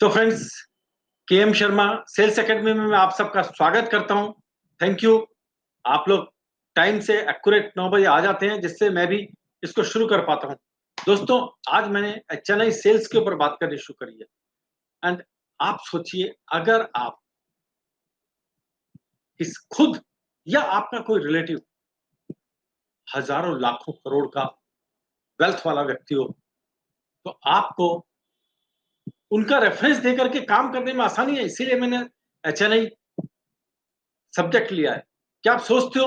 तो friends, K M Sharma sales academy में मैं आप सबका स्वागत करता हूं। Thank you. आप लोग टाइम से एक्यूरेट 9 बजे आ जाते हैं, जिससे मैं भी इसको शुरू कर पाता हूं। दोस्तों, आज मैंने एचएनआई सेल्स के ऊपर बात करनी शुरू करी है। एंड आप सोचिए, अगर आप इस खुद या आपका कोई रिलेटिव हजारों लाखों करोड़ का वेल्थ वाला व्यक्ति हो, तो आपको उनका रेफरेंस देकर के काम करने में आसानी है। इसीलिए मैंने एचएनआई सब्जेक्ट लिया है। क्या आप सोचते हो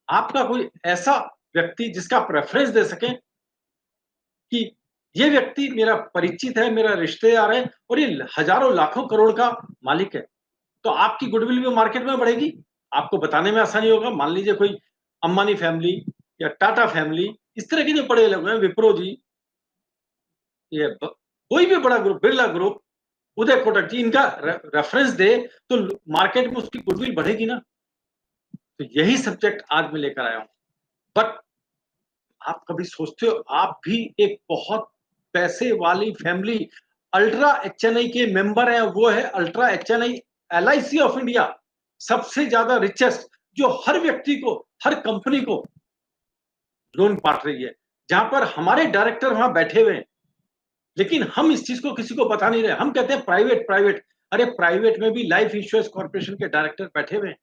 आपका कोई ऐसा व्यक्ति जिसका आप रेफरेंस दे सकें कि ये व्यक्ति मेरा परिचित है, मेरा रिश्तेदार है और ये हजारों लाखों करोड़ का मालिक है, तो आपकी गुडविल भी मार्केट में बढ़ेगी। आपको बताने में आसानी होगा। मान लीजिए कोई अंबानी फैमिली या टाटा फैमिली, इस तरह के जो बड़े लोग हैं, विप्रो जी, ये कोई भी बड़ा ग्रुप, बिरला ग्रुप, उदय कोटक जी, इनका रेफरेंस दे तो मार्केट में उसकी गुडविल बढ़ेगी ना। तो यही सब्जेक्ट आज मैं लेकर आया हूं। बट आप कभी सोचते हो आप भी एक बहुत पैसे वाली फैमिली, अल्ट्रा एचएनआई के मेंबर हैं। वो है ultra HNI, LIC of India, सबसे ज्यादा रिचेस्ट, जो हर व्यक्ति को, हर कंपनी को लोन बांट रही है, जहां पर हमारे डायरेक्टर वहां बैठे हुए हैं। लेकिन हम इस चीज को किसी को बता नहीं रहे। हम कहते हैं प्राइवेट प्राइवेट। अरे प्राइवेट में भी लाइफ इंश्योरेंस कॉर्पोरेशन के डायरेक्टर बैठे हुए हैं।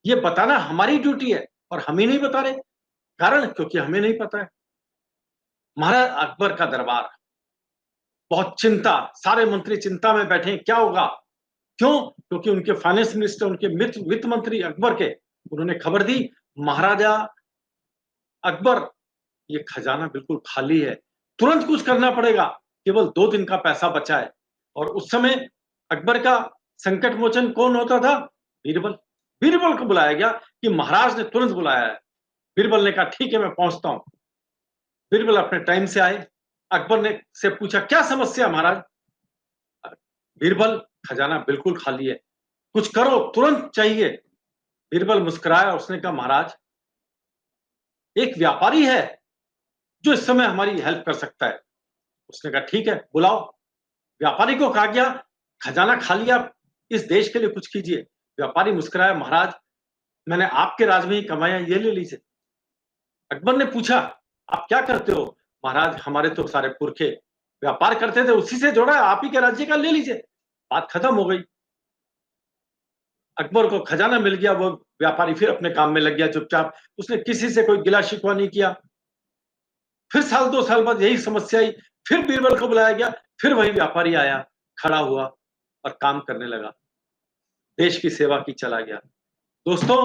ये बताना हमारी ड्यूटी है और हम ही नहीं बता रहे। कारण क्योंकि हमें नहीं पता है। महाराज अकबर का दरबार, बहुत चिंता, सारे मंत्री चिंता में बैठे हैं, क्या होगा। क्यों? क्योंकि उनके फाइनेंस मिनिस्टर, उनके वित्त मंत्री अकबर के, उन्होंने खबर दी महाराजा अकबर, ये खजाना बिल्कुल खाली है, तुरंत कुछ करना पड़ेगा, केवल 2 दिन का पैसा बचा है। और उस समय अकबर का संकट मोचन कौन होता था? बीरबल। बीरबल को बुलाया गया कि महाराज ने तुरंत बुलाया है। बीरबल ने कहा ठीक है, मैं पहुंचता हूं। बीरबल अपने टाइम से आए। अकबर ने से पूछा क्या समस्या महाराज? बीरबल, खजाना बिल्कुल खाली है, कुछ करो, तुरंत चाहिए। बीरबल मुस्कुराया, उसने कहा महाराज, एक व्यापारी है जो इस समय हमारी हेल्प कर सकता है। उसने कहा ठीक है, बुलाओ। व्यापारी को कहा गया खजाना खाली, आप इस देश के लिए कुछ कीजिए। व्यापारी मुस्कुराया, महाराज मैंने आपके राज में ही कमाया, ये ले लीजिए। अकबर ने पूछा आप क्या करते हो? महाराज हमारे तो सारे पुरखे व्यापार करते थे, उसी से जोड़ा है, आप ही के राज्य का ले लीजिए। बात खत्म हो गई। अकबर को खजाना मिल गया। वो व्यापारी फिर अपने काम में लग गया चुपचाप। उसने किसी से कोई गिला शिकवा नहीं किया। फिर साल 2 साल बाद यही समस्या आई। फिर बीरबल को बुलाया गया। फिर वही व्यापारी आया, खड़ा हुआ और काम करने लगा, देश की सेवा की चला गया। दोस्तों,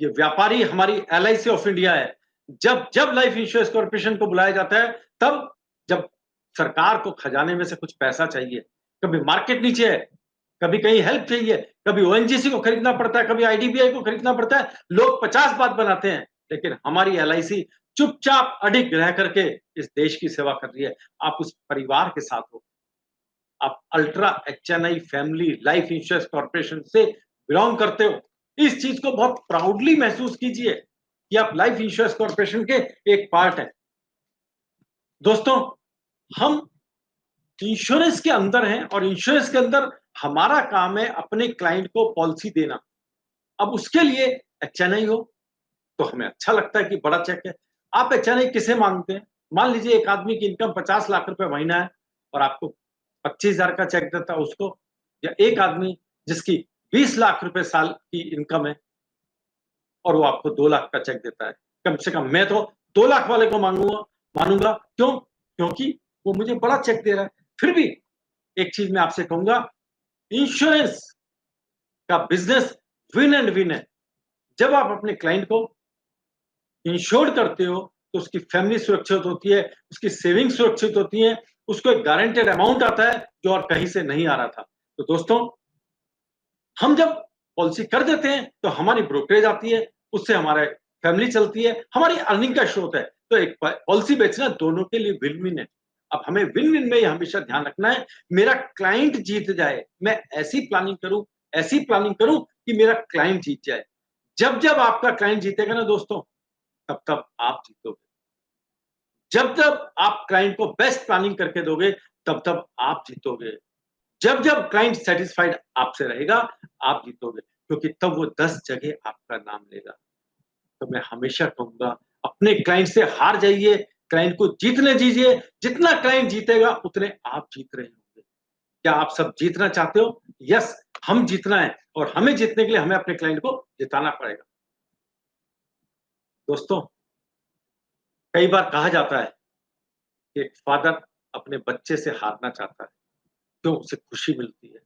ये व्यापारी हमारी एलआईसी ऑफ इंडिया है। जब जब लाइफ इंश्योरेंस कॉर्पोरेशन को बुलाया जाता है, तब जब सरकार को खजाने में से कुछ पैसा चाहिए, कभी मार्केट नीचे है, कभी कहीं हेल्प चाहिए, कभी ओएनजीसी को खरीदना पड़ता है, कभी आईडीबीआई को खरीदना पड़ता है, लोग 50 बात बनाते हैं, लेकिन हमारी एलआईसी चुपचाप अडिग रह करके इस देश की सेवा कर रही है। आप उस परिवार के साथ हो। आप ultra HNI family life insurance corporation से बिलोंग करते हो। इस चीज को बहुत प्राउडली महसूस कीजिए कि आप लाइफ इंश्योरेंस कॉर्पोरेशन के एक पार्ट हैं। दोस्तों, हम इंश्योरेंस के अंदर हैं और इंश्योरेंस के अंदर हमारा काम है अपने क्लाइंट को पॉलिसी देना। अब उसके लिए एचएनआई हो तो हमें अच्छा लगता है कि बड़ा चेक है। आप एचएनआई किसे मांगते हैं? मान लीजिए एक आदमी की इनकम 50 लाख रुपए महीना है और आपको 25,000 का चेक देता है उसको, या एक आदमी जिसकी 20 लाख रुपए साल की इनकम है और वो आपको 2 लाख का चेक देता है। कम से कम मैं तो 2 लाख वाले को मानूंगा। क्यों? क्योंकि वो मुझे बड़ा चेक दे रहा है। फिर भी एक चीज मैं आपसे कहूंगा, इंश्योरेंस का बिजनेस विन एंड विन है। जब आप अपने क्लाइंट को इंश्योर्ड करते हो तो उसकी फैमिली सुरक्षित होती है, उसकी सेविंग सुरक्षित होती है, उसको एक गारंटेड अमाउंट आता है जो और कहीं से नहीं आ रहा था। तो दोस्तों, हम जब पॉलिसी कर देते हैं तो हमारी ब्रोकरेज आती है, उससे हमारा फैमिली चलती है, हमारी अर्निंग का स्रोत है। तो एक पॉलिसी बेचना दोनों के लिए विन विन है। अब हमें विन विन में हमेशा ध्यान रखना है, मेरा क्लाइंट जीत जाए। मैं ऐसी प्लानिंग करूं, ऐसी प्लानिंग करूं कि मेरा क्लाइंट जीत जाए। जब जब आपका क्लाइंट जीतेगा ना दोस्तों, तब तब आप जीतोगे। जब जब आप क्लाइंट को बेस्ट प्लानिंग करके दोगे, तब तब आप जीतोगे। जब जब क्लाइंट सेटिस्फाइड आपसे रहेगा, आप जीतोगे, क्योंकि तब वो 10 जगह आपका नाम लेगा। तो मैं हमेशा कहूँगा, अपने क्लाइंट से हार जाइए, क्लाइंट को जीतने दीजिए। जितना क्लाइंट जीतेगा, उतने आप जीत रहे होंगे। क्या आप सब जीतना चाहते हो? यस, हम जीतना है, और हमें जीतने के लिए हमें अपने क्लाइंट को जिताना पड़ेगा। दोस्तों, कई बार कहा जाता है कि एक फादर अपने बच्चे से हारना चाहता है, क्यों? उसे खुशी मिलती है।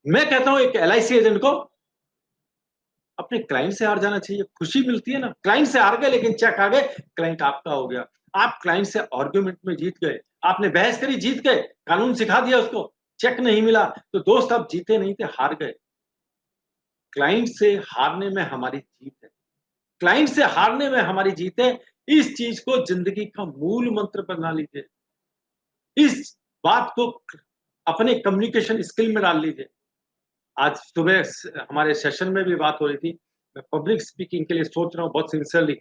मैं कहता हूँ, एक एलआईसी एजेंट को अपने क्लाइंट से हार जाना चाहिए, खुशी मिलती है ना। क्लाइंट से हार गए, लेकिन चेक आ गए, क्लाइंट आपका हो गया। आप क्लाइंट से आर्गुमेंट में जीत गए, आपने बहस करी, जीत गए, कानून सिखा दिया उसको, चेक नहीं मिला, तो दोस्त आप जीते नहीं थे, हार गए। क्लाइंट से हारने में हमारी जीत है, क्लाइंट से हारने में हमारी जीत है। इस चीज को जिंदगी का मूल मंत्र बना लीजिए, इस बात को अपने कम्युनिकेशन स्किल में डाल लीजिए। आज सुबह हमारे सेशन में भी बात हो रही थी, मैं पब्लिक स्पीकिंग के लिए सोच रहा हूँ बहुत सिंसियरली।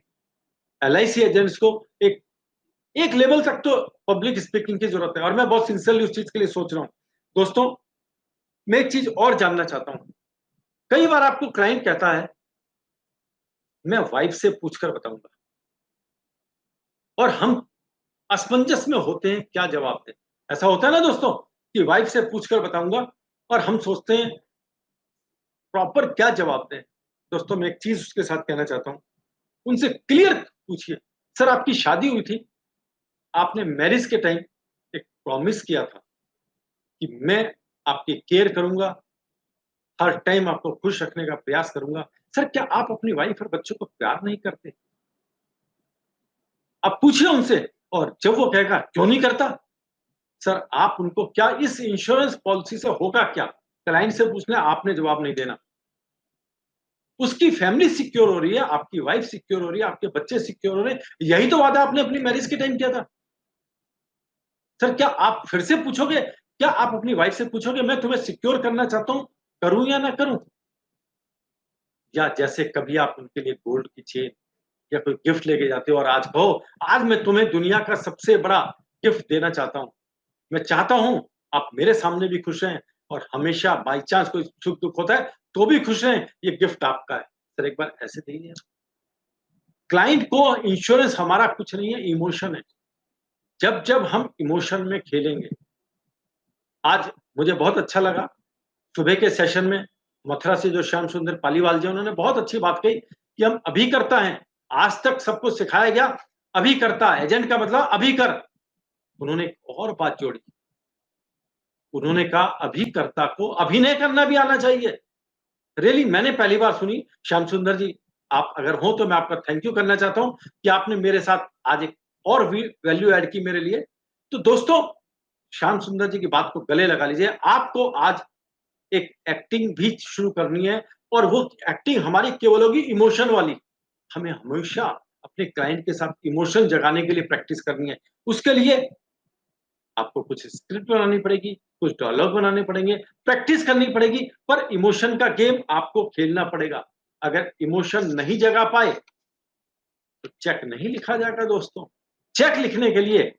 एलआईसी एजेंट्स को एक एक लेवल तक तो पब्लिक स्पीकिंग की जरूरत है, और मैं बहुत सिंसियरली उस चीज के लिए सोच रहा हूँ। दोस्तों, मैं एक चीज और जानना चाहता हूँ। कई बार आपको क्लाइंट कहता है, मैं वाइफ से पूछकर बताऊंगा, और हम असमंजस में होते हैं क्या जवाब दें। ऐसा होता है ना दोस्तों, कि वाइफ से पूछकर बताऊंगा, और हम सोचते हैं प्रॉपर क्या जवाब दें। दोस्तों, मैं एक चीज उसके साथ कहना चाहता हूं, उनसे क्लियर पूछिए, सर आपकी शादी हुई थी, आपने मैरिज के टाइम एक प्रॉमिस किया था कि मैं आपकी केयर करूंगा, हर टाइम आपको खुश रखने का प्रयास करूंगा। सर, क्या आप अपनी वाइफ और बच्चों को प्यार नहीं करते? आप पूछिए उनसे, और जब वो कहेगा क्यों नहीं करता, सर आप उनको क्या इस इंश्योरेंस पॉलिसी से होगा क्या, क्लाइंट से पूछना, आपने जवाब नहीं देना। उसकी फैमिली सिक्योर हो रही है, आपकी वाइफ सिक्योर हो रही है, आपके बच्चे सिक्योर हो रहे हैं। यही तो वादा आपने अपनी मैरिज के टाइम किया था। सर, क्या आप फिर से पूछोगे, क्या आप अपनी वाइफ से पूछोगे, मैं तुम्हें सिक्योर करना चाहता हूं, करूं या ना करूं? या जैसे कभी आप उनके लिए गोल्ड की चेन या कोई गिफ्ट लेके जाते हो, और आज कहो, आज मैं तुम्हें दुनिया का सबसे बड़ा गिफ्ट देना चाहता हूं, मैं चाहता हूं आप मेरे सामने भी खुश रहें, और हमेशा बाई चांस कोई सुख दुख होता है तो भी खुश रहें, ये गिफ्ट आपका है। सर, एक बार ऐसे दीजिए। क्लाइंट को इंश्योरेंस हमारा कुछ नहीं है, इमोशन है। जब जब हम इमोशन में खेलेंगे, आज मुझे बहुत अच्छा लगा सुबह के सेशन में, मथुरा से जो श्याम सुंदर पालीवाल जी, उन्होंने बहुत अच्छी बात कही कि हम अभिकर्ता हैं। आज तक सबको सिखाया गया अभिकर्ता, एजेंट का मतलब अभी कर। उन्होंने एक और बात जोड़ी, उन्होंने कहा अभिकर्ता को अभिनय करना भी आना चाहिए। रियली मैंने पहली बार सुनी। श्याम सुंदर जी, आप अगर हो तो मैं आपका थैंक यू करना चाहता हूं कि आपने मेरे साथ आज एक और वैल्यू ऐड की मेरे लिए। तो दोस्तों, श्याम सुंदर जी की बात को गले लगा लीजिए। आपको आज एक एक्टिंग भी शुरू करनी है, और वो एक्टिंग हमारी केवल होगी इमोशन वाली। हमें हमेशा अपने क्लाइंट के साथ इमोशन जगाने के लिए प्रैक्टिस करनी है। उसके लिए आपको कुछ स्क्रिप्ट बनानी पड़ेगी, कुछ डायलॉग बनाने पड़ेंगे, प्रैक्टिस करनी पड़ेगी, पर इमोशन का गेम आपको खेलना पड़ेगा। अगर इमोशन नहीं जगा पाए तो चेक नहीं लिखा जाएगा दोस्तों। चेक लिखने के लिए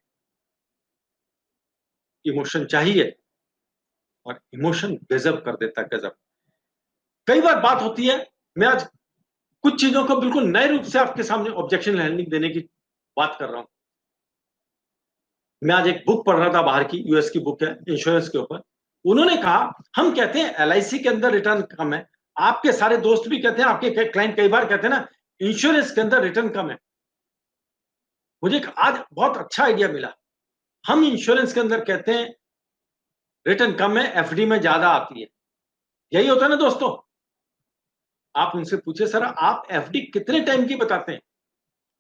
इमोशन चाहिए, और इमोशन गजब कर देता है, गजब। कई बार बात होती है, मैं आज कुछ चीजों को बिल्कुल नए रूप से आपके सामने ऑब्जेक्शन हैंडलिंग देने की बात कर रहा हूं। मैं आज एक बुक पढ़ रहा था, बाहर की, यूएस की बुक है, इंश्योरेंस के ऊपर। उन्होंने कहा, हम कहते हैं एलआईसी के अंदर रिटर्न कम है, आपके सारे दोस्त भी कहते हैं, आपके क्लाइंट कई बार कहते हैं ना, इंश्योरेंस के अंदर रिटर्न कम है। मुझे आज बहुत अच्छा आइडिया मिला। हम इंश्योरेंस के अंदर कहते हैं रिटर्न कम है, एफडी में ज्यादा आती है। यही होता है ना दोस्तों। आप उनसे पूछिए, सर आप एफडी कितने टाइम की बताते हैं?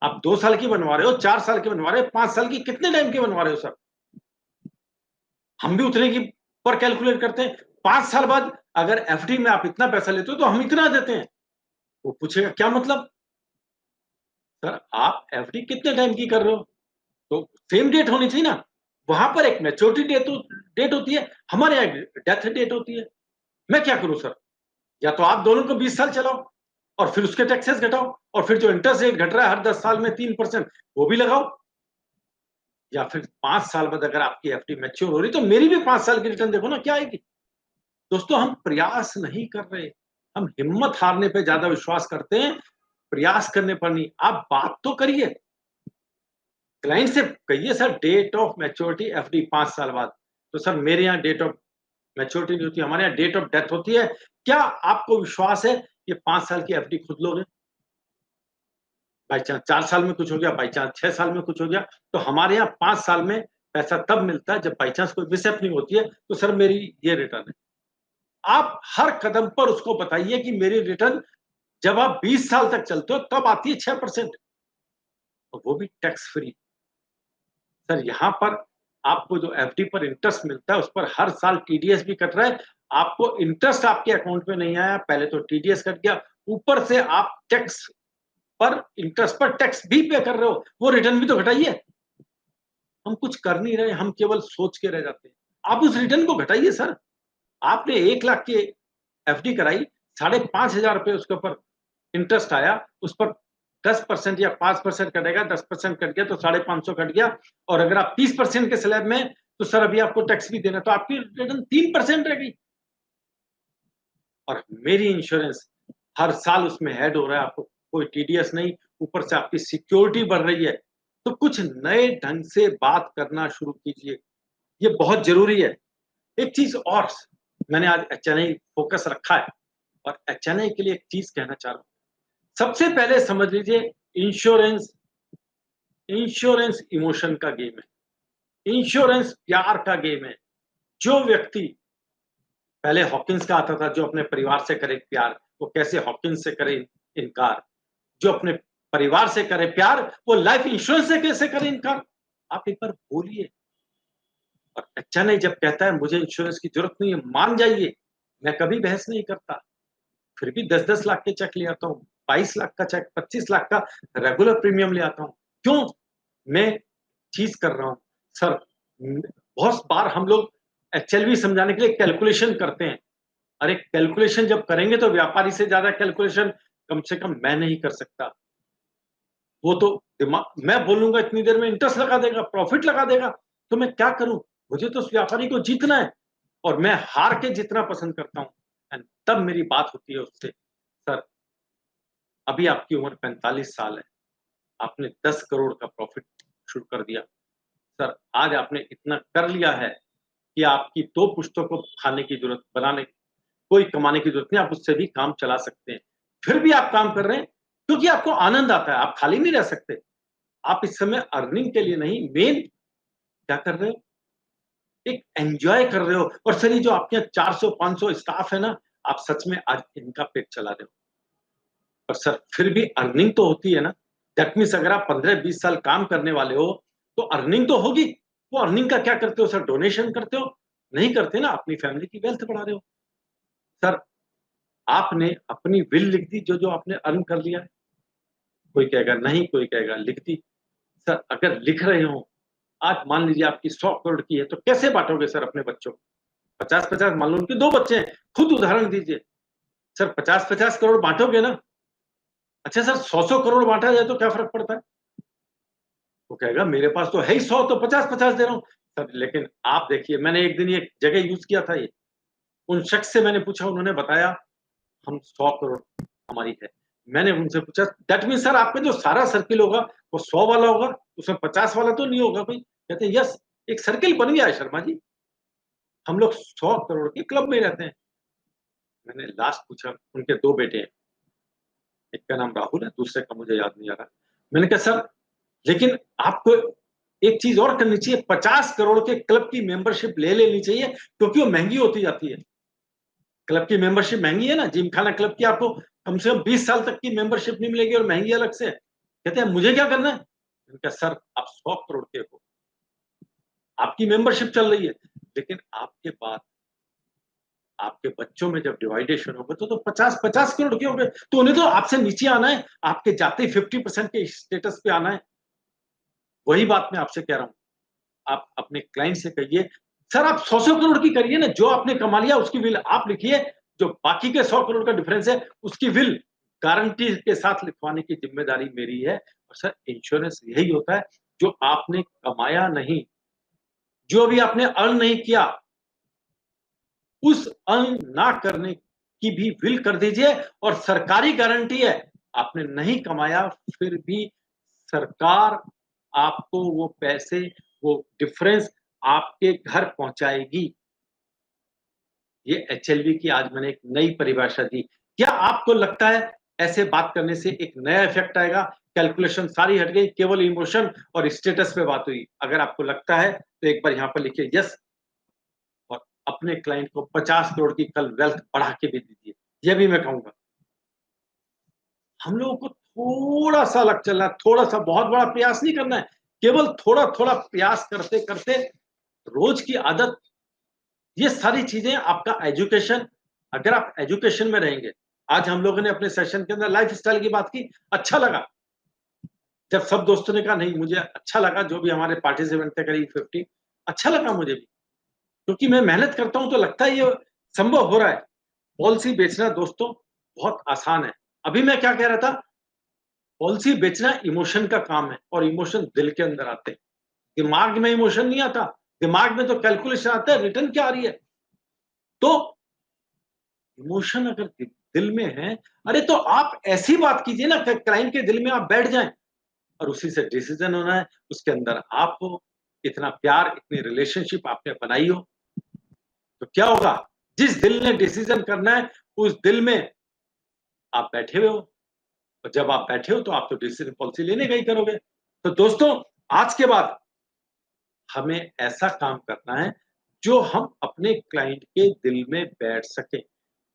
आप 2 साल की बनवा रहे हो, 4 साल की बनवा रहे हो, 5 साल की, कितने टाइम की बनवा रहे हो सर? हम भी उतने की पर कैलकुलेट करते हैं। 5 साल बाद अगर एफडी में आप इतना पैसा लेते हो तो हम इतना देते हैं। वो पूछेगा क्या मतलब? सर आप एफडी कितने टाइम की कर रहे हो? तो सेम डेट होनी चाहिए ना। वहां पर एक मैच्योरिटी डेट होती है, हमारे यहाँ डेथ डेट होती है। मैं क्या करूं सर? या तो आप दोनों को 20 साल चलाओ, और फिर उसके टैक्सेस घटाओ, और फिर जो इंटरेस्ट रेट घट रहा है हर 10 साल में 3%, वो भी लगाओ। या फिर 5 साल बाद अगर आपकी एफडी मैच्योर हो रही, तो मेरी भी 5 साल की रिटर्न देखो ना क्या आएगी। दोस्तों हम प्रयास नहीं कर रहे, हम हिम्मत हारने पे ज़्यादा विश्वास करते हैं, प्रयास करने पर नहीं। आप बात तो करिए, क्लाइंट से कहिए sir date of maturity FD 5 साल बाद। तो सर मेरे यहाँ डेट ऑफ मैच्योरिटी नहीं होती, हमारे यहाँ डेट ऑफ डेथ होती है। क्या आपको विश्वास है ये 5 साल की एफडी खुद लोगे? बाई चांस 4 साल में कुछ हो गया, बाई चांस 6 साल में कुछ हो गया, तो हमारे यहाँ 5 साल में पैसा तब मिलता है जब बाई चांस कोई मिसहैपनिंग होती है, तो सर मेरी ये रिटर्न है। आप हर कदम पर उसको बताइए कि मेरी रिटर्न जब आप 20 साल तक चलते हो तब आती है 6%, और वो भी टैक्स फ्री। सर यहाँ पर आपको जो एफडी पर इंटरेस्ट मिलता है उस पर हर साल टीडीएस भी कट रहा है। आपको इंटरेस्ट आपके अकाउंट में नहीं आया, पहले तो टीडीएस कट गया, ऊपर से आप टैक्स पर इंटरेस्ट पर टैक्स भी पे कर रहे हो, वो रिटर्न भी तो घटाइए। हम कुछ कर नहीं रहे, हम केवल सोच के रह जाते हैं। आप उस रिटर्न को घटाइए सर। आपने 1 लाख की एफडी कराई, 5,500 रुपए उसके ऊपर इंटरेस्ट आया, उस पर 10% या 5% कटेगा, 10% कट गया तो 550 कट गया, और अगर आप 30% के स्लैब में, तो सर अभी आपको टैक्स भी देना, तो आपकी रिटर्न 3% रह गई। और मेरी इंश्योरेंस हर साल उसमें ऐड हो रहा है, आपको कोई टीडीएस नहीं, ऊपर से आपकी सिक्योरिटी बढ़ रही है। तो कुछ नए ढंग से बात करना शुरू कीजिए, ये बहुत ज़रूरी है। एक चीज़ और, मैंने आज एचएनआई फ़ोकस रखा है, और एचएनआई के लिए एक चीज़ कहना चाह रहा हूँ। सबसे पहले समझ लीजिए, इंश्योरेंस इंश्योरेंस इमोशन का गेम है, इंश्योरेंस प्यार का गेम है। जो व्यक्ति, पहले हॉकिंस का आता था, जो अपने परिवार से करे प्यार, वो कैसे हॉकिंस से करे इनकार, जो अपने परिवार से करे प्यार, वो लाइफ इंश्योरेंस से कैसे करे इनकार? आप एक बार बोलिए। और अच्छा नहीं जब कहता है मुझे इंश्योरेंस की जरूरत नहीं है, मान जाइए, मैं कभी बहस नहीं करता, फिर भी 10-10 लाख के चेक ले आता हूँ, 22 लाख का चेक, 25 लाख का रेगुलर प्रीमियम ले आता हूँ। क्यों? मैं चीज कर रहा हूँ सर। बहुत बार हम लोग एचएलवी समझाने के लिए कैलकुलेशन करते हैं। अरे कैलकुलेशन जब करेंगे तो व्यापारी से ज्यादा कैलकुलेशन कम से कम मैं नहीं कर सकता। वो तो दिमाग, मैं बोलूंगा इतनी देर में इंटरेस्ट लगा देगा, प्रॉफिट लगा देगा, तो मैं क्या करूं? मुझे तो उस व्यापारी को जीतना है, और मैं हार के जितना पसंद करता हूं। एंड तब मेरी बात होती है उससे, सर अभी आपकी उम्र 45 साल है, आपने 10 करोड़ का प्रॉफिट शुरू कर दिया। सर आज आपने इतना कर लिया है कि आपकी 2 पुश्तों को खाने की जरूरत, बनाने, कोई कमाने की जरूरत नहीं, आप उससे भी काम चला सकते हैं। फिर भी आप काम कर रहे हैं क्योंकि आपको आनंद आता है, आप खाली नहीं रह सकते। आप इस समय अर्निंग के लिए नहीं, मेन क्या कर रहे हो? एक एन्जॉय कर रहे हो। और सर ये जो आपके यहाँ 400-500 स्टाफ है ना, आप सच में आज इनका पेट चला रहे हो। और सर फिर भी अर्निंग तो होती है ना। दैट मीन्स अगर आप 15-20 साल काम करने वाले हो, तो अर्निंग तो होगी। वो अर्निंग का क्या करते हो सर? डोनेशन करते हो? नहीं करते ना, अपनी फैमिली की वेल्थ बढ़ा रहे हो। सर आपने अपनी विल लिख दी, जो-जो आपने अर्न कर लिया है। कोई कहेगा नहीं, कोई कहेगा लिख दी। सर अगर लिख रहे हो, आज मान लीजिए आपकी 100 करोड़ की है, तो कैसे बाँटोगे सर अपने बच्चों को? 50-50, मान लो उनके 2 बच्चे हैं, खुद उदाहरण दीजिए। सर 50-50 करोड़ बाँटोगे ना? अच्छा सर 100-100 करोड़ बाँटा जाए तो क्या फ़र्क पड़ता है? वो कहेगा मेरे पास तो है ही 100, तो 50-50 दे रहा हूँ। सर लेकिन आप देखिए, मैंने एक दिन एक जगह यूज़ किया था ये। उन शख्स से मैंने पूछा, उन्होंने बताया हम 100 करोड़ हमारी है। मैंने उनसे पूछा दैट मीन्स सर आपका जो सारा सर्किल होगा वो 100 वाला होगा, उसमें 50 वाला तो नहीं होगा कोई? कहते हैं यस, एक सर्किल बन गया है शर्मा जी। हम लोग 100 करोड़ के क्लब में रहते हैं। मैंने लास्ट पूछा, उनके 2 बेटे हैं, एक का नाम राहुल है, दूसरे का मुझे याद नहीं आ रहा। मैंने कहा सर लेकिन आपको एक चीज़ और करनी चाहिए, 50 करोड़ के क्लब की मेंबरशिप ले लेनी चाहिए, क्योंकि वो महँगी होती जाती है। क्लब की मेंबरशिप महँगी है ना, जिमखाना क्लब की आपको कम से कम 20 साल तक की मेंबरशिप नहीं मिलेगी, और महँगी अलग से। कहते हैं मुझे क्या करना है? मैंने कहा सर आप 100 करोड़ के हो, आपकी मेंबरशिप चल रही है, लेकिन आपके बाद आपके बच्चों में जब डिवाइडेशन होगा तो 50-50 करोड़ के होंगे, तो उन्हें तो आपसे नीचे आना है, आपके जाते ही 50% के स्टेटस पे आना है। वही बात मैं आपसे कह रहा हूँ। आप अपने क्लाइंट से कहिए, सर आप 100-100 करोड़ की करिए ना, जो आपने कमा लिया उसकी विल आप लिखिए, जो बाकी के 100 करोड़ का डिफरेंस है, उसकी विल गारंटी के साथ लिखवाने की ज़िम्मेदारी मेरी है। और सर इंश्योरेंस यही होता है, जो आपने कमाया नहीं, जो भी आपने अर्न नहीं किया, उस अर्न ना करने की भी विल कर दीजिए और सरकारी गारंटी है, आपने नहीं कमाया फिर भी सरकार आपको वो पैसे, वो डिफरेंस आपके घर पहुँचाएगी। ये एचएलवी की आज मैंने एक नई परिभाषा दी। क्या आपको लगता है ऐसे बात करने से एक नया इफ़ेक्ट आएगा? कैलकुलेशन सारी हट गई, केवल इमोशन और स्टेटस पे बात हुई। अगर आपको लगता है तो एक बार यहाँ पर लिखिए यस और अपने क्लाइंट को 50 करोड़ की कल वेल्थ बढ़ा के भी दीजिए। ये भी मैं कहूँगा। हम लोगों को थोड़ा-सा लग चलना है, थोड़ा-सा बहुत बड़ा प्रयास नहीं करना है। केवल थोड़ा-थोड़ा प्रयास करते-करते रोज़ की आदत ये सारी चीज़ें आपका एजुकेशन अगर आप एजुकेशन में रहेंगे, आज हम लोगों ने अपने सेशन के अंदर लाइफ़स्टाइल की बात की, अच्छा लगा। जब सब दोस्तों ने कहा नहीं मुझे अच्छा लगा जो भी हमारे पार्टिसिपेंट थे करीब 50 अच्छा लगा मुझे भी, क्योंकि मैं मेहनत करता हूँ तो लगता है ये संभव हो रहा है। पॉलिसी बेचना दोस्तों बहुत आसान है। अभी मैं क्या कह रहा था, पॉलिसी बेचना इमोशन का काम है और इमोशन दिल के अंदर आते हैं। दिमाग में इमोशन नहीं आता, दिमाग में तो कैलकुलेशन आता है, रिटर्न क्या आ रही है। तो इमोशन अगर दिल में है, अरे तो आप ऐसी बात कीजिए ना क्लाइंट के दिल में आप बैठ जाएँ और उसी से डिसीज़न होना है, उसके अंदर आप हो, इतना प्यार, इतनी रिलेशनशिप आपने बनाई हो, तो क्या होगा? जिस दिल ने डिसीज़न करना है, उस दिल में आप बैठे हुए हो और जब आप बैठे हो तो आप तो डिसीज़न पॉलिसी लेने का ही करोगे। तो दोस्तों, आज के बाद हमें ऐसा काम करना है, जो हम अपने क्लाइंट के दिल में बैठ सकें।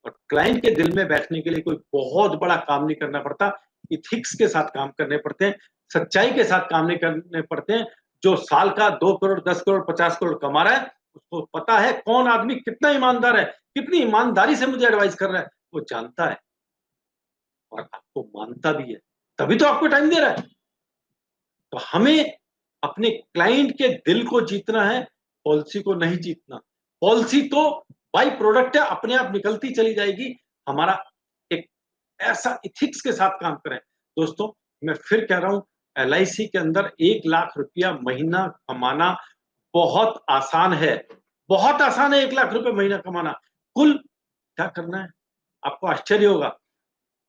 और क्लाइंट के दिल में बैठने के लिए कोई बहुत बड़ा काम नहीं करना पड़ता, एथिक्स के साथ काम करने पड़ते हैं, सच्चाई के साथ काम नहीं करने पड़ते हैं। जो साल का 2 करोड़, 10 करोड़, 50 करोड़ कमा रहा है, उसको पता है कौन आदमी कितना ईमानदार है, कितनी ईमानदारी से मुझे एडवाइस कर रहा है, वो जानता है और आपको मानता भी है, तभी तो आपको टाइम दे रहा है। तो हमें अपने क्लाइंट के दिल को जीतना है, पॉलिसी को नहीं जीतना। पॉलिसी तो बाय प्रोडक्ट है, अपने आप निकलती चली जाएगी। हमारा एक ऐसा एथिक्स के साथ काम करें। दोस्तों, मैं फिर कह रहा हूँ एलआईसी के अंदर 1 लाख रुपया महीना कमाना बहुत आसान है। बहुत आसान है 1 लाख रुपए महीना कमाना। कुल क्या करना है? आपको आश्चर्य होगा।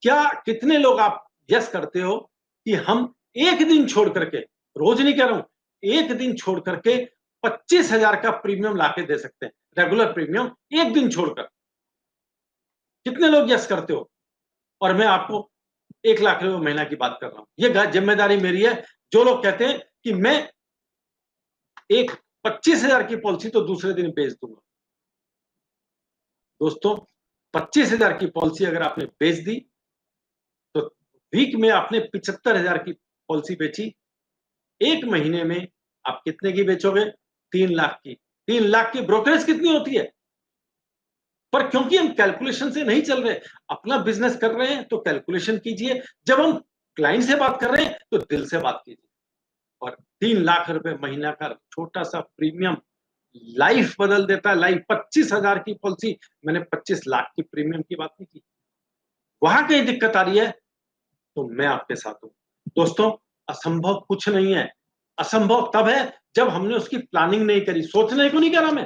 क्या कितने लोग आप यस करते हो कि हम 1 दिन छोड़ करके, रोज़ नहीं कह रहा हूँ, 1 दिन छोड़ करके 25,000 का प्रीमियम लाके दे सकते हैं, रेगुलर प्रीमियम 1 दिन छोड़कर। कितने लोग यस करते हो? और मैं आपको 1 लाख रुपए महीना की बात कर रहा हूँ। ये ज़िम्मेदारी मेरी है। जो लोग कहते हैं कि मैं एक 25,000 की पॉलिसी तो दूसरे दिन बेच दूँगा। दोस्तों, 25,000 की पॉलिसी अगर आपने बेच दी, तो वीक में आपने 75,000 की पॉलिसी बेची। 1 महीने में आप कितने की बेचोगे? 3 लाख की। 3 लाख की ब्रोकरेज कितनी होती है? पर क्योंकि हम कैलकुलेशन से नहीं चल रहे, अपना बिज़नेस कर रहे हैं तो कैलकुलेशन कीजिए। जब हम क्लाइंट से बात कर रहे हैं तो दिल से बात कीजिए। और 3 लाख रुपए महीना का छोटा-सा प्रीमियम लाइफ बदल देता है, लाइफ 25,000 की पॉलिसी, मैंने 25 लाख की प्रीमियम की बात नहीं की। वहाँ कहीं दिक्कत आ रही है, तो मैं आपके साथ हूँ। दोस्तों, असंभव कुछ नहीं है। असंभव तब है जब हमने उसकी प्लानिंग नहीं करी। सोचने को नहीं कह रहा मैं।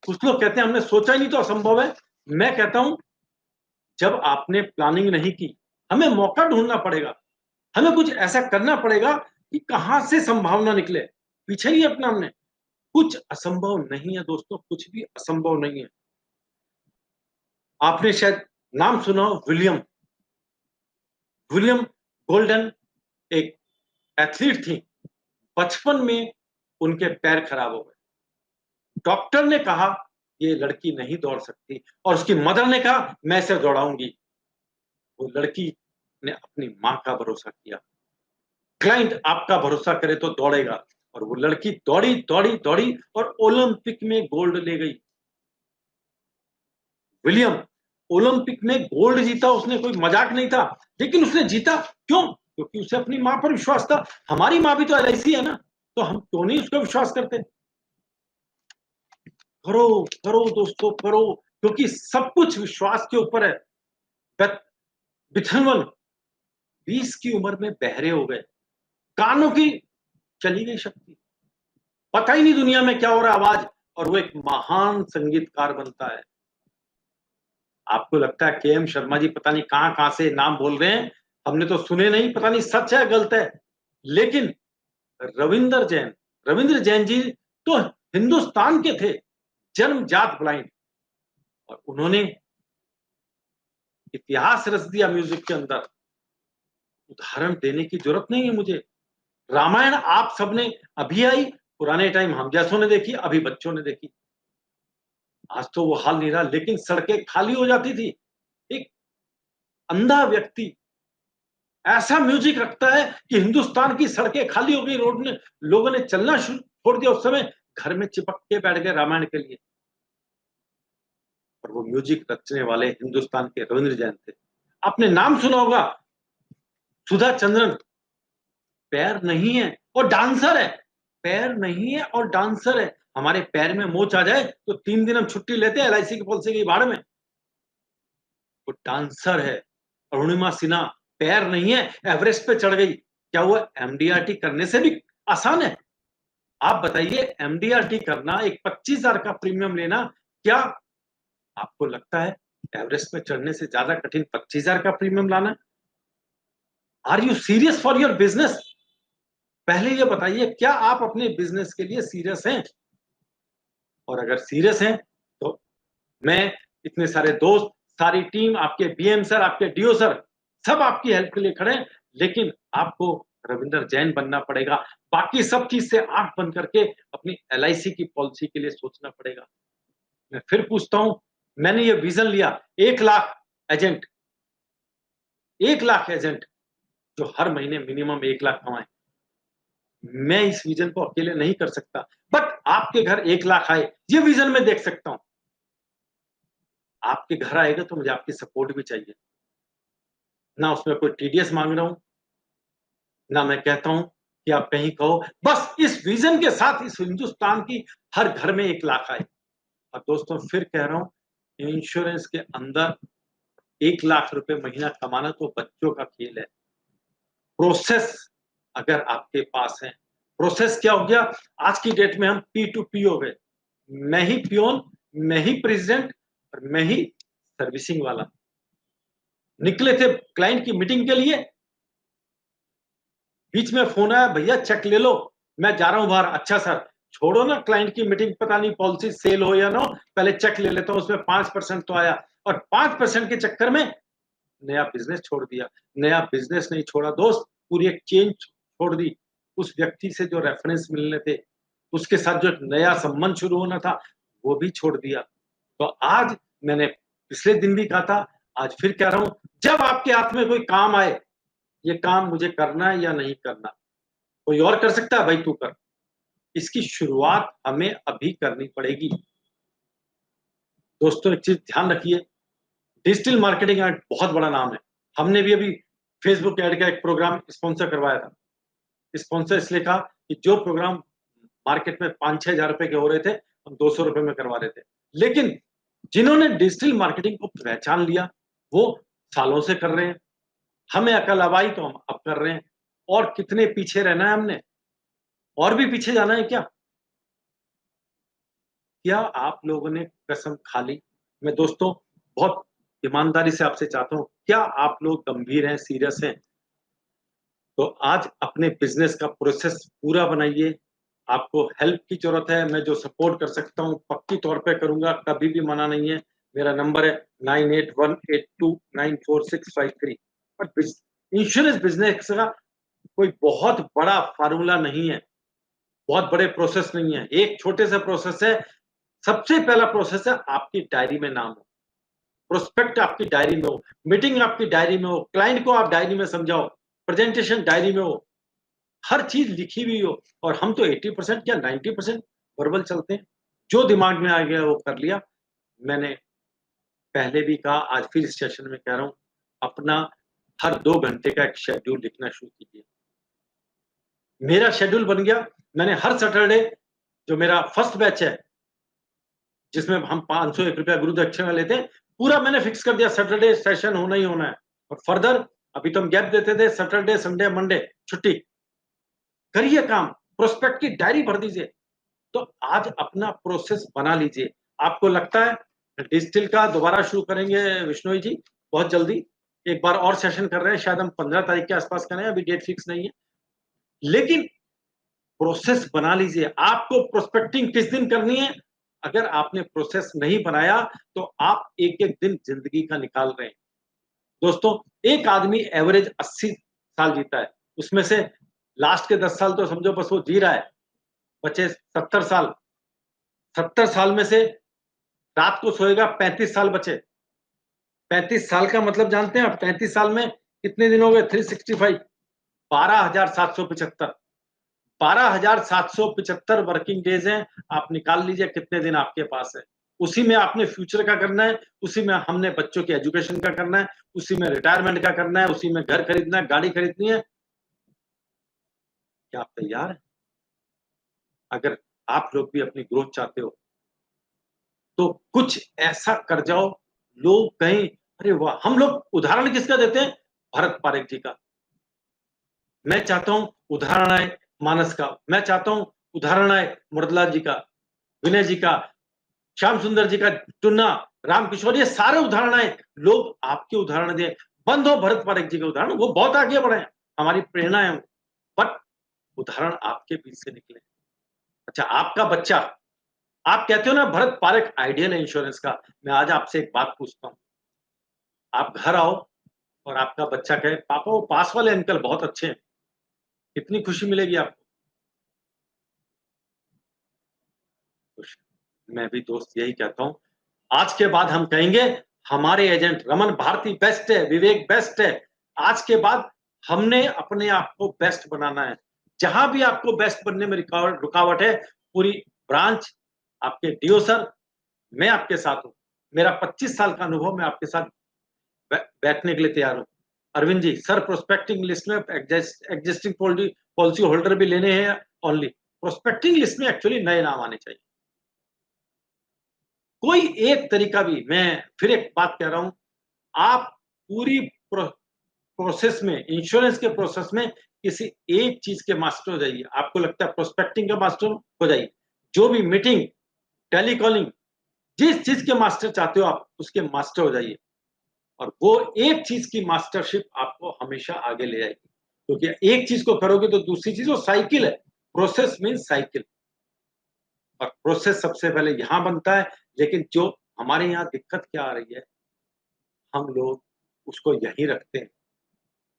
कुछ लोग कहते हैं हमने सोचा ही नहीं तो असंभव है। मैं कहता हूँ जब आपने प्लानिंग नहीं की, हमें मौका ढूँढना पड़ेगा। हमें कुछ ऐसा करना पड़ेगा कि कहाँ से संभावना निकले। पीछे नहीं हटना हमने। कुछ असंभव नहीं है दोस्तों, कुछ भी असंभव नहीं है। आपने शायद नाम सुना हो विलियम, विलियम गोल्डन एक एथलीट थी। बचपन में उनके पैर खराब हो गए। डॉक्टर ने कहा ये लड़की नहीं दौड़ सकती और उसकी मदर ने कहा मैं इसे दौड़ाऊंगी। वो लड़की ने अपनी माँ का भरोसा किया। क्लाइंट आपका भरोसा करे तो दौड़ेगा और वो लड़की दौड़ी, दौड़ी, दौड़ी और ओलंपिक में गोल्ड ले गई। विलियम ओलंपिक में गोल्ड जीता, उसने कोई मजाक नहीं था, लेकिन उसने जीता क्यों? क्योंकि उसे अपनी माँ पर विश्वास था। हमारी माँ भी तो एलआईसी है ना, तो हम क्यों नहीं उसको विश्वास करते? करो, करो दोस्तों करो, क्योंकि सब कुछ विश्वास के ऊपर है। बिथनवन 20 की उम्र में बहरे हो गए, कानों की चली गई शक्ति, पता ही नहीं दुनिया में क्या हो रहा है आवाज, और वो एक महान संगीतकार बनता है। आपको लगता है के एम शर्मा जी पता नहीं कहां से नाम बोल रहे हैं, हमने तो सुने नहीं, पता नहीं सच है गलत है। लेकिन रविंद्र जैन जी तो हिंदुस्तान के थे, जन्मजात ब्लाइंड, और उन्होंने इतिहास रच दिया म्यूजिक के अंदर। उदाहरण देने की जरूरत नहीं है मुझे। रामायण आप सबने अभी आई, पुराने टाइम हम जैसों ने देखी, अभी बच्चों ने देखी। आज तो वो हाल नहीं रहा, लेकिन सड़कें खाली हो जाती थी। एक अंधा व्यक्ति ऐसा म्यूजिक रखता है कि हिंदुस्तान की सड़कें खाली हो गई, रोड ने लोगों ने चलना छोड़ दिया। उस समय घर में चिपक के बैठ गए रामायण के लिए, और वो म्यूजिक रचने वाले हिंदुस्तान के रविंद्र जैन थे। आपने नाम सुना होगा, सुधा चंद्रन। पैर नहीं है और डांसर है, पैर नहीं है और डांसर है। हमारे पैर में मोच आ जाए तो 3 दिन हम छुट्टी लेते हैं एलआईसी की पॉलिसी की भाड़ में। वो डांसर है। अरुणिमा सिन्हा, पैर नहीं है, एवरेस्ट पे चढ़ गई। क्या वो एमडीआरटी करने से भी आसान है? आप बताइए, एमडीआरटी करना, एक 25,000 का प्रीमियम लेना, क्या आपको लगता है एवरेस्ट पे चढ़ने से ज्यादा कठिन 25,000 का प्रीमियम लाना? Are you serious for your business? पहले ये बताइए, क्या आप अपने बिजनेस के लिए सीरियस हैं? और अगर सीरियस हैं तो मैं, इतने सारे दोस्त, सारी टीम, आपके बीएम सर, आपके डीओ सर, सब आपकी हेल्प के लिए खड़े हैं। लेकिन आपको रविंदर जैन बनना पड़ेगा। बाकी सब चीज से आंख बंद करके अपनी एलआईसी की पॉलिसी के लिए सोचना पड़ेगा। मैं फिर पूछता हूं, मैंने ये विजन लिया, 1 लाख एजेंट, 1 लाख एजेंट जो हर महीने मिनिमम 1 लाख कमाए। मैं इस विजन को अकेले नहीं कर सकता, बट आपके घर 1 लाख आए, ये विजन मैं देख सकता हूं। आपके घर आएगा तो मुझे आपकी सपोर्ट भी चाहिए। ना उसमें कोई टीडीएस मांग रहा हूं, ना मैं कहता हूं कि आप कहीं कहो, बस इस विजन के साथ इस हिंदुस्तान की हर घर में 1 लाख आए। और दोस्तों फिर कह रहा हूं, इंश्योरेंस के अंदर 1 लाख रुपए महीना कमाना तो बच्चों का खेल है। प्रोसेस अगर आपके पास है, प्रोसेस क्या हो गया, आज की डेट में हम P2P हो गए। मैं ही पियोन, मैं ही प्रेसिडेंट, और मैं ही सर्विसिंग वाला। निकले थे क्लाइंट की मीटिंग के लिए, बीच में फोन आया, भैया चेक ले लो, मैं जा रहा हूं बाहर। अच्छा सर, छोड़ो ना क्लाइंट की मीटिंग, पता नहीं पॉलिसी सेल हो या ना हो, पहले चेक ले लेता हूं, उसमें 5% तो आया। और 5% के चक्कर में नया बिजनेस छोड़ दिया। नया बिजनेस नहीं छोड़ा दोस्त, पूरी एक चेन छोड़ दी। उस व्यक्ति से जो रेफरेंस मिलने थे, उसके साथ जो एक नया संबंध शुरू होना था, वो भी छोड़ दिया। तो आज मैंने पिछले दिन भी कहा था, आज फिर कह रहा हूं, जब आपके हाथ में कोई काम आए, ये काम मुझे करना है या नहीं करना, कोई और कर सकता है, भाई तू कर, इसकी शुरुआत हमें अभी करनी पड़ेगी। दोस्तों एक चीज ध्यान रखिए, डिजिटल मार्केटिंग एड बहुत बड़ा नाम है। हमने भी अभी फेसबुक एड का एक प्रोग्राम स्पॉन्सर करवाया था। स्पॉन्सर इसलिए कहा कि जो प्रोग्राम मार्केट में 5-6 हजार रुपए के हो रहे थे, हम 200 रुपए में करवा रहे थे। लेकिन जिन्होंने डिजिटल मार्केटिंग को पहचान लिया, वो सालों से कर रहे हैं। हमें अकल अब आई तो हम अब कर रहे हैं। और कितने पीछे रहना है हमने? और भी पीछे जाना है क्या? क्या आप लोगों ने कसम खा ली? मैं दोस्तों बहुत ईमानदारी से आपसे चाहता हूं, क्या आप लोग गंभीर हैं, सीरियस हैं? तो आज अपने बिजनेस का प्रोसेस पूरा बनाइए। आपको हेल्प की जरूरत है, मैं जो सपोर्ट कर सकता हूँ पक्की तौर पे करूंगा, कभी भी मना नहीं है। मेरा नंबर है 9818294653। और इंश्योरेंस बिजनेस का कोई बहुत बड़ा फार्मूला नहीं है, बहुत बड़े प्रोसेस नहीं है, एक छोटे से प्रोसेस है। सबसे पहला प्रोसेस है, आपकी डायरी में नाम हो, प्रोस्पेक्ट आपकी डायरी में हो, मीटिंग आपकी डायरी में हो, क्लाइंट को आप डायरी में समझाओ, प्रेजेंटेशन डायरी में हो, हर चीज लिखी हुई हो। और हम तो 80% या 90% वर्बल चलते हैं, जो दिमाग में आ गया वो कर लिया। मैंने पहले भी कहा, आज फिर इस सेशन में कह रहा हूं, अपना हर 2 घंटे का एक शेड्यूल लिखना शुरू कीजिए। मेरा शेड्यूल बन गया, मैंने हर सैटरडे, जो मेरा फर्स्ट बैच है जिसमें हम 501 रुपया गुरु दक्षिणा लेते हैं, पूरा मैंने फिक्स कर दिया, सैटरडे सेशन होना ही होना है। और फर्दर अभी तो हम गैप देते थे, सैटरडे संडे मंडे छुट्टी। करिए काम, प्रोस्पेक्ट की डायरी भर दीजिए। तो आज अपना प्रोसेस बना लीजिए। आपको लगता है डिजिटल का दोबारा शुरू करेंगे विश्नोई जी, बहुत जल्दी। एक बार और सेशन कर रहे हैं, शायद हम 15 तारीख के आसपास करें, अभी डेट फिक्स नहीं है। लेकिन प्रोसेस बना लीजिए। आपको प्रोस्पेक्टिंग किस दिन करनी है? अगर आपने प्रोसेस नहीं बनाया, तो आप एक-एक दिन ज़िंदगी का निकाल रहे हैं। दोस्तों, एक आदमी एवरेज 80 साल जीता है, उसमें से लास्ट के 10 साल तो समझो बस वो जी रहा है, बचे 70 साल। 70 साल में से रात को सोएगा, 35 साल बचे। 35 साल का मतलब जानते हैं आप? 35 साल में कितने दिन हो गए? 365, 12,775। 12,775 वर्किंग डेज हैं। आप निकाल लीजिए कितने दिन आपके पास है। उसी में आपने फ्यूचर का करना है, उसी में हमने बच्चों की एजुकेशन का करना है, उसी में रिटायरमेंट का करना है, उसी में घर खरीदना है, गाड़ी खरीदनी है। क्या आप तैयार हैं? अगर आप लोग भी अपनी ग्रोथ चाहते हो, तो कुछ ऐसा कर जाओ, लोग कहें, "अरे वाह!" हम लोग उदाहरण किसका देते हैं? भरत पारेख जी का। मैं चाहता हूँ उदाहरण आए मानस का, मैं चाहता हूँ उदाहरण आए मुरदलाल जी का, विनय जी का, श्याम सुंदर जी का, टुन्ना, रामकिशोर, ये सारे उदाहरण आए। लोग आपके उदाहरण दें। बंद हो भरत पारेख जी के उदाहरण, वो बहुत आगे बढ़े हैं, हमारी प्रेरणा है वो। बट उदाहरण आपके बीच से निकले। अच्छा, आपका बच्चा, आप कहते हो ना भरत पारेख आइडियल है इंश्योरेंस का। मैं आज आपसे एक बात पूछता हूँ। आप घर आओ और आपका बच्चा कहे, "पापा वो पास वाले अंकल बहुत अच्छे हैं।" कितनी खुशी मिलेगी आपको? खुशी। मैं भी दोस्त यही कहता हूँ। आज के बाद हम कहेंगे हमारे एजेंट रमन भारती बेस्ट है, विवेक बेस्ट है। आज के बाद हमने अपने आप को बेस्ट बनाना है। जहां भी आपको बेस्ट बनने में रुकावट है, पूरी ब्रांच, आपके डीओ सर, मैं आपके साथ हूँ। मेरा 25 साल का अनुभव, मैं आपके साथ बैठने के लिए तैयार हूँ। Arvind ji, sir prospecting list में एग्जिस्टिंग पॉलिसी होल्डर भी लेने हैं ओनली। प्रोस्पेक्टिंग लिस्ट में एक्चुअली नए नाम आने चाहिए। कोई एक तरीका भी, मैं फिर एक बात कह रहा हूं, आप पूरी प्रोसेस में, इंश्योरेंस के प्रोसेस में किसी एक चीज के मास्टर हो जाइए। आपको लगता है प्रोस्पेक्टिंग का मास्टर हो जाइए। जो भी मीटिंग, टेलीकॉलिंग, जिस चीज के मास्टर चाहते हो आप, उसके मास्टर हो जाइए। और वो एक चीज की मास्टरशिप आपको हमेशा आगे ले जाएगी, क्योंकि एक चीज को करोगे तो दूसरी चीज, वो साइकिल है। Process means cycle. और प्रोसेस सबसे पहले यहां बनता है। लेकिन जो हमारे यहाँ दिक्कत क्या आ रही है, हम लोग उसको यहीं रखते हैं,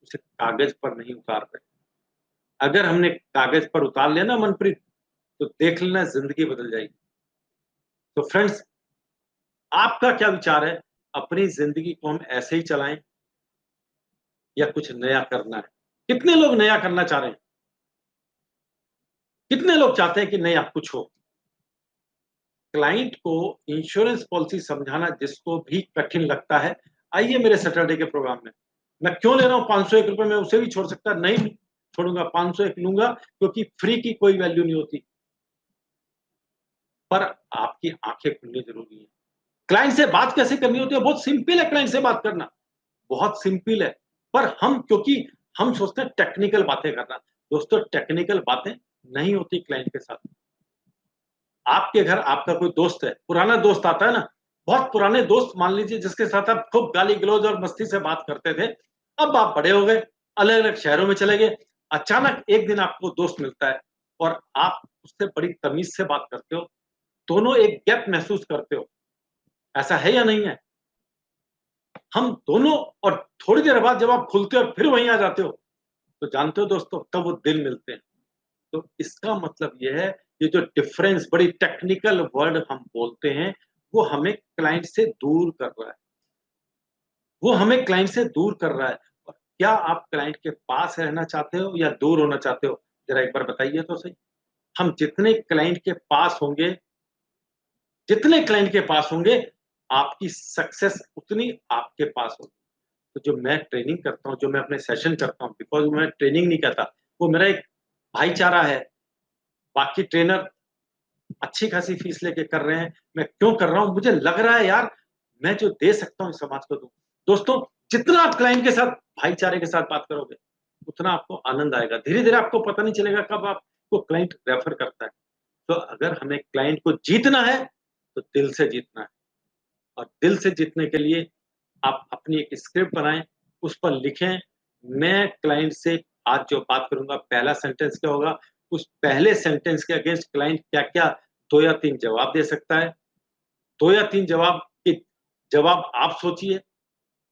उसे कागज पर नहीं उतारते। अगर हमने कागज पर उतार लिया ना मनप्रीत, तो देख लेना जिंदगी बदल जाएगी। तो फ्रेंड्स, आपका क्या विचार है? अपनी जिंदगी को हम ऐसे ही चलाएं, या कुछ नया करना है? कितने लोग नया करना चाह रहे हैं? कितने लोग चाहते हैं कि नया कुछ हो? क्लाइंट को इंश्योरेंस पॉलिसी समझाना जिसको भी कठिन लगता है, आइए मेरे सैटरडे के प्रोग्राम में। मैं क्यों ले रहा हूँ 501 रुपए, मैं उसे भी छोड़ सकता नहीं छोड़ूंगा, 501 लूंगा, क्योंकि फ्री की कोई वैल्यू नहीं होती। पर आपकी आंखें खुलनी जरूरी है। क्लाइंट से बात कैसे करनी होती है? बहुत सिंपल है क्लाइंट से बात करना, बहुत सिंपल है। पर हम, क्योंकि हम सोचते हैं टेक्निकल बातें करना। दोस्तों, टेक्निकल बातें नहीं होती क्लाइंट के साथ। आपके घर आपका कोई दोस्त है, पुराना दोस्त आता है ना, बहुत पुराने दोस्त मान लीजिए, जिसके साथ आप खूब गाली-गलौज और मस्ती से बात करते थे। अब आप बड़े हो गए, अलग-अलग शहरों में चले गए। अचानक एक दिन आपको दोस्त मिलता है और आप उससे बड़ी तमीज़ से बात करते हो। दोनों एक गैप महसूस करते हो। ऐसा है या नहीं है? हम दोनों, और थोड़ी देर बाद जब आप खुलते हो और फिर वहीं आ जाते हो, तो जानते हो दोस्तों, तब वो दिल मिलते हैं। तो इसका मतलब ये है, ये जो डिफरेंस, बड़ी टेक्निकल वर्ड हम बोलते हैं, वो हमें क्लाइंट से दूर कर रहा है। वो हमें क्लाइंट से दूर कर रहा है। और क्या आप क्लाइंट के पास रहना चाहते हो या दूर होना चाहते हो? ज़रा एक बार बताइए तो सही। हम जितने क्लाइंट के पास होंगे, जितने क्लाइंट के पास होंगे, आपकी सक्सेस उतनी आपके पास होगी। तो जो मैं ट्रेनिंग करता हूँ, जो मैं अपने सेशन करता हूँ, बिकॉज़ मैं ट्रेनिंग नहीं करता, वो मेरा एक भाईचारा है। बाकी ट्रेनर अच्छी खासी फीस लेके कर रहे हैं। मैं क्यों कर रहा हूँ? मुझे लग रहा है यार, मैं जो दे सकता हूँ इस समाज को दूँ। दोस्तों, जितना आप क्लाइंट के साथ भाईचारे के साथ बात करोगे, उतना आपको आनंद आएगा। धीरे-धीरे आपको पता नहीं चलेगा कब आपको क्लाइंट रेफर करता है। तो अगर हमें क्लाइंट को जीतना है, तो दिल से जीतना है। और दिल से जीतने के लिए आप अपनी एक स्क्रिप्ट बनाएं, उस पर लिखें, मैं क्लाइंट से आज जो बात करूंगा पहला सेंटेंस क्या होगा, उस पहले सेंटेंस के अगेंस्ट क्लाइंट क्या-क्या 2 या 3 जवाब दे सकता है। 2 या 3 जवाब आप सोचिए,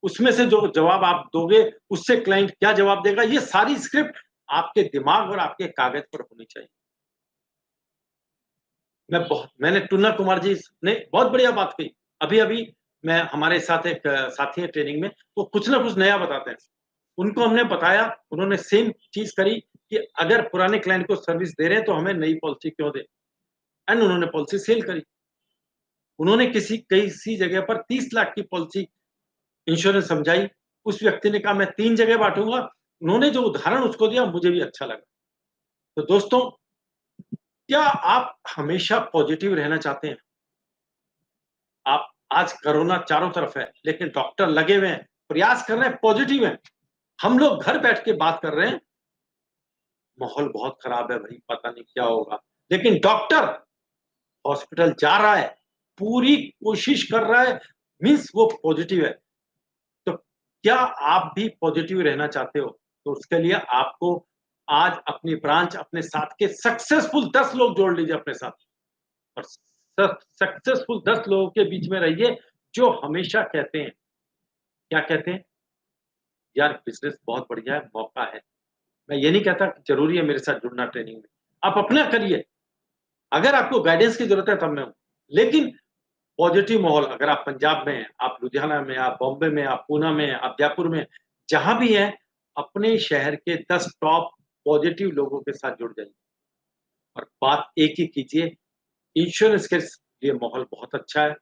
उसमें से जो जवाब आप दोगे, उससे क्लाइंट क्या जवाब देगा, ये सारी स्क्रिप्ट आपके दिमाग और आपके कागज पर होनी चाहिए। मैंने टुन्ना कुमार जी ने बहुत बढ़िया बात कही। अभी-अभी मैं हमारे साथ एक साथी है ट्रेनिंग में, वो कुछ ना कुछ नया बताते हैं। उनको हमने बताया, उन्होंने सेम चीज़ करी कि अगर पुराने क्लाइंट को सर्विस दे रहे हैं, तो हमें नई पॉलिसी क्यों दें? एंड उन्होंने पॉलिसी सेल करी। उन्होंने किसी जगह पर 30 लाख की पॉलिसी इंश्योरेंस समझाई, उस व्यक्ति ने कहा मैं 3 जगह बाँटूँगा। उन्होंने जो उदाहरण उसको दिया मुझे भी अच्छा लगा। तो दोस्तों, क्या आप हमेशा पॉजिटिव रहना चाहते हैं? आप आज कोरोना चारों तरफ है, लेकिन डॉक्टर लगे हुए हैं, प्रयास कर रहे हैं, पॉजिटिव हैं। हम लोग घर बैठ के बात कर रहे हैं, माहौल बहुत खराब है भई, पता नहीं क्या होगा। लेकिन डॉक्टर हॉस्पिटल जा रहा है, पूरी कोशिश कर रहा है, मीन्स वो पॉजिटिव है। तो क्या आप भी पॉजिटिव रहना चाहते हो? तो उसके लिए आपको आज अपनी ब्रांच, अपने साथ के सक्सेसफुल 10 लोग जोड़ लीजिए अपने साथ और सक्सेसफुल 10 लोगों के बीच में रहिए, जो हमेशा कहते हैं, क्या कहते हैं? यार बिज़नेस बहुत बढ़िया है, मौका है। मैं ये नहीं कहता कि ज़रूरी है मेरे साथ जुड़ना ट्रेनिंग में। आप अपना करिए, अगर आपको गाइडेंस की ज़रूरत है तब मैं हूँ। लेकिन पॉजिटिव माहौल, अगर आप पंजाब में हैं, आप लुधियाना में, आप बॉम्बे में, आप पूना में, आप जयपुर में, जहाँ भी हैं, अपने शहर के 10 टॉप पॉजिटिव लोगों के साथ जुड़ जाइए और बात एक ही कीजिए, इंश्योरेंस के लिए माहौल बहुत अच्छा है।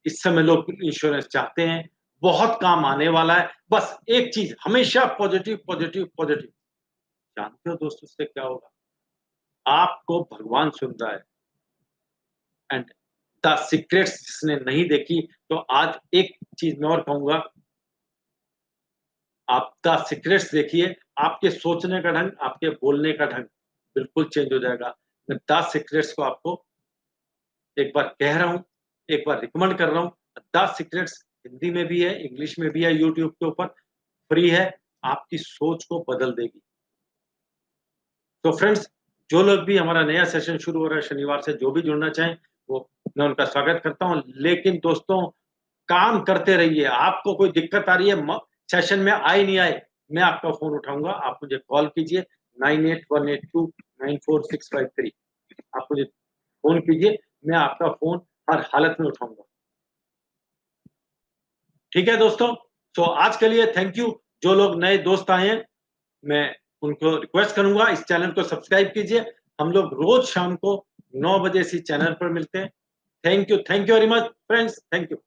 इस समय लोग इंश्योरेंस चाहते हैं, बहुत काम आने वाला है। बस एक चीज़, हमेशा पॉजिटिव, पॉजिटिव, पॉजिटिव। जानते हो दोस्तों इससे क्या होगा? आपको भगवान सुन रहा है एंड द सीक्रेट्स जिसने नहीं देखी, तो आज एक चीज़ मैं और कहूँगा, आप द सीक्रेट्स देखिए, आपके सोचने का ढंग, आपके बोलने का ढंग बिल्कुल चेंज हो जाएगा। मैं द सीक्रेट्स को आपको एक बार कह रहा हूँ, एक बार रिकमेंड कर रहा हूँ। द सीक्रेट्स हिंदी में भी है, इंग्लिश में भी है, यूट्यूब के ऊपर फ्री है, आपकी सोच को बदल देगी। तो फ्रेंड्स, जो लोग भी हमारा नया सेशन शुरू हो रहा है शनिवार से, जो भी जुड़ना चाहें, वो मैं उनका स्वागत करता हूँ। लेकिन दोस्तों, काम करते रहिए, आपको कोई दिक्कत आ रही है, सेशन में आए नहीं आए, मैं आपका फ़ोन उठाऊँगा, आप मुझे कॉल कीजिए 9818294653। आप मुझे फ़ोन कीजिए, मैं आपका फ़ोन हर हालत में उठाऊँगा। ठीक है दोस्तों? तो आज के लिए थैंक यू। जो लोग नए दोस्त आए हैं, मैं उनको रिक्वेस्ट करूँगा इस चैनल को सब्सक्राइब कीजिए। हम लोग रोज़ शाम को 9 बजे इसी चैनल पर मिलते हैं। Thank you very much friends, thank you.